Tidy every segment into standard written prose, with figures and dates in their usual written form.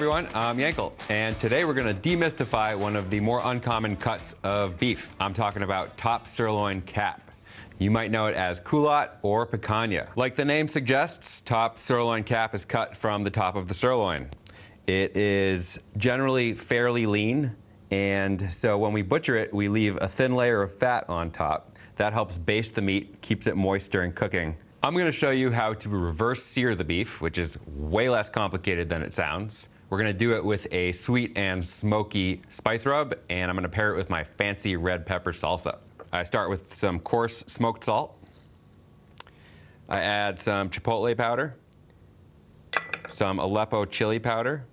everyone, I'm Yankel, and today we're going to demystify one of the more uncommon cuts of beef. I'm talking about top sirloin cap. You might know it as culotte or picanha. Like the name suggests, top sirloin cap is cut from the top of the sirloin. It is generally fairly lean, and so when we butcher it, we leave a thin layer of fat on top. That helps baste the meat, keeps it moist during cooking. I'm going to show you how to reverse sear the beef, which is way less complicated than it sounds. We're going to do it with a sweet and smoky spice rub, and I'm going to pair it with my fancy red pepper salsa. I start with some coarse smoked salt. I add some chipotle powder, some Aleppo chili powder,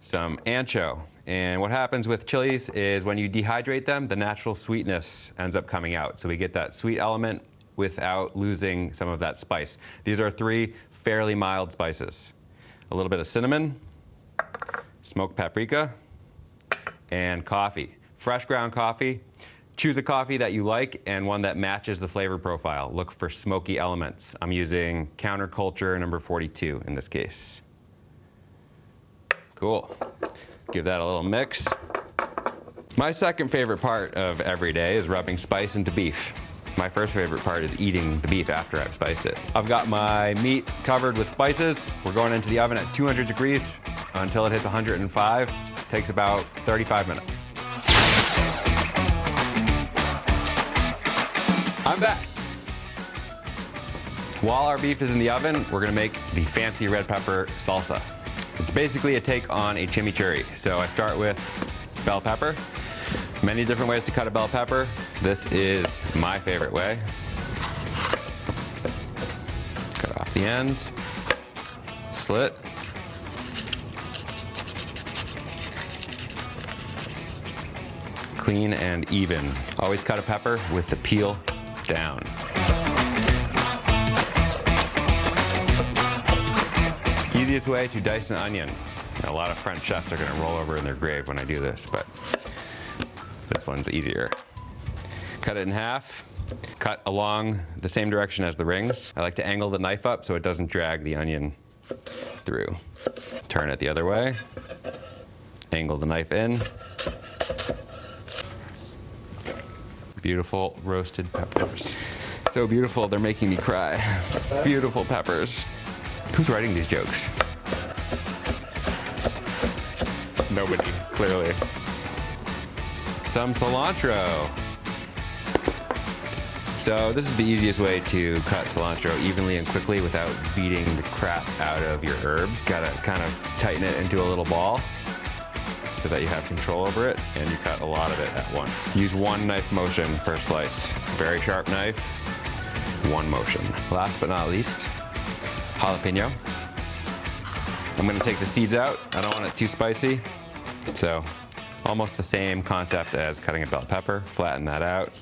some ancho. And what happens with chilies is when you dehydrate them, the natural sweetness ends up coming out. So we get that sweet element without losing some of that spice. These are 3 fairly mild spices. A little bit of cinnamon, smoked paprika, and coffee. Fresh ground coffee. Choose a coffee that you like and one that matches the flavor profile. Look for smoky elements. I'm using Counterculture number 42 in this case. Cool. Give that a little mix. My second favorite part of every day is rubbing spice into beef. My first favorite part is eating the beef after I've spiced it. I've got my meat covered with spices. We're going into the oven at 200 degrees until it hits 105. Takes about 35 minutes. I'm back. While our beef is in the oven, we're gonna make the fancy red pepper salsa. It's basically a take on a chimichurri. So I start with bell pepper. Many different ways to cut a bell pepper. This is my favorite way. Cut off the ends, slit. Clean and even. Always cut a pepper with the peel down. Easiest way to dice an onion. A lot of French chefs are gonna roll over in their grave when I do this, but this one's easier. Cut it in half, cut along the same direction as the rings. I like to angle the knife up so it doesn't drag the onion through. Turn it the other way, angle the knife in. Beautiful roasted peppers. So beautiful, they're making me cry. Beautiful peppers. Who's writing these jokes? Nobody, clearly. Some cilantro. So this is the easiest way to cut cilantro evenly and quickly without beating the crap out of your herbs. Gotta kind of tighten it into a little ball so that you have control over it, and you cut a lot of it at once. Use one knife motion per slice. Very sharp knife, one motion. Last but not least, jalapeno. I'm gonna take the seeds out. I don't want it too spicy, so almost the same concept as cutting a bell pepper. Flatten that out.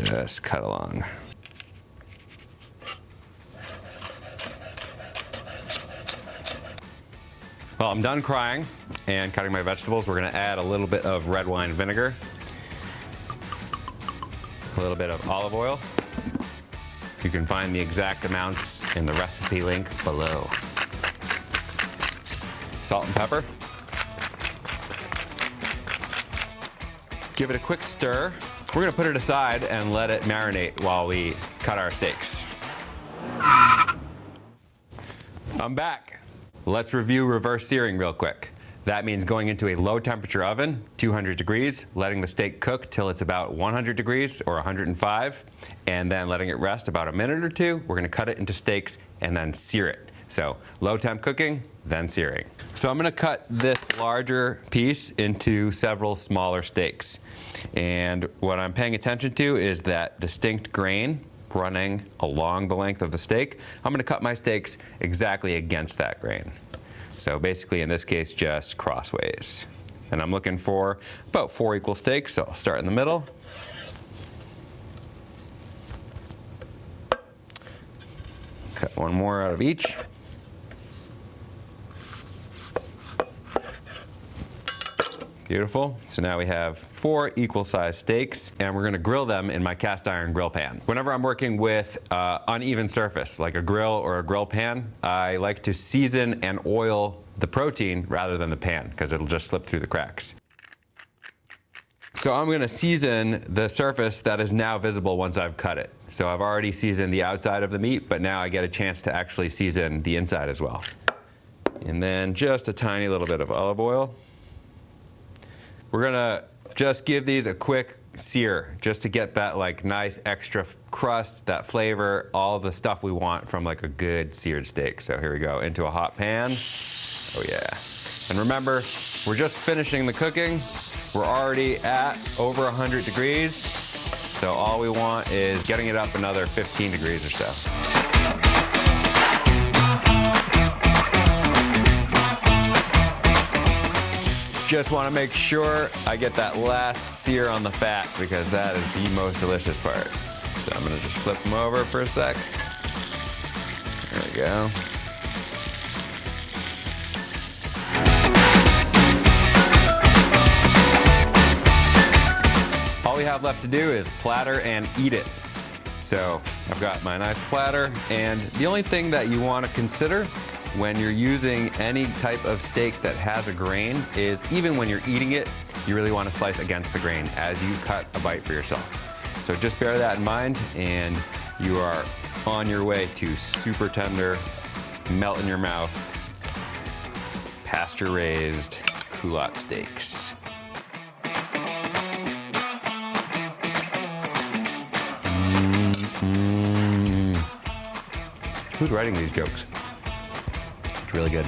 Just cut along. Well, I'm done crying and cutting my vegetables. We're gonna add a little bit of red wine vinegar, a little bit of olive oil. You can find the exact amounts in the recipe link below. Salt and pepper. Give it a quick stir. We're gonna put it aside and let it marinate while we cut our steaks. I'm back. Let's review reverse searing real quick. That means going into a low temperature oven, 200 degrees, letting the steak cook till it's about 100 degrees or 105, and then letting it rest about a minute or two. We're gonna cut it into steaks and then sear it. So low temp cooking, then searing. So I'm gonna cut this larger piece into several smaller steaks. And what I'm paying attention to is that distinct grain running along the length of the steak. I'm gonna cut my steaks exactly against that grain. So basically in this case, just crossways. And I'm looking for about 4 equal steaks, so I'll start in the middle. Cut one more out of each. Beautiful. So now we have 4 equal-sized steaks, and we're gonna grill them in my cast iron grill pan. Whenever I'm working with uneven surface, like a grill or a grill pan, I like to season and oil the protein rather than the pan, because it'll just slip through the cracks. So I'm gonna season the surface that is now visible once I've cut it. So I've already seasoned the outside of the meat, but now I get a chance to actually season the inside as well. And then just a tiny little bit of olive oil. We're gonna just give these a quick sear, just to get that like nice extra crust, that flavor, all the stuff we want from like a good seared steak. So here we go, into a hot pan. Oh yeah. And remember, we're just finishing the cooking. We're already at over 100 degrees. So all we want is getting it up another 15 degrees or so. Just want to make sure I get that last sear on the fat, because that is the most delicious part. So I'm going to just flip them over for a sec. There we go. All we have left to do is platter and eat it. So I've got my nice platter, and the only thing that you want to consider when you're using any type of steak that has a grain is, even when you're eating it, you really want to slice against the grain as you cut a bite for yourself. So just bear that in mind, and you are on your way to super tender, melt in your mouth, pasture-raised culotte steaks. Who's writing these jokes? It's really good.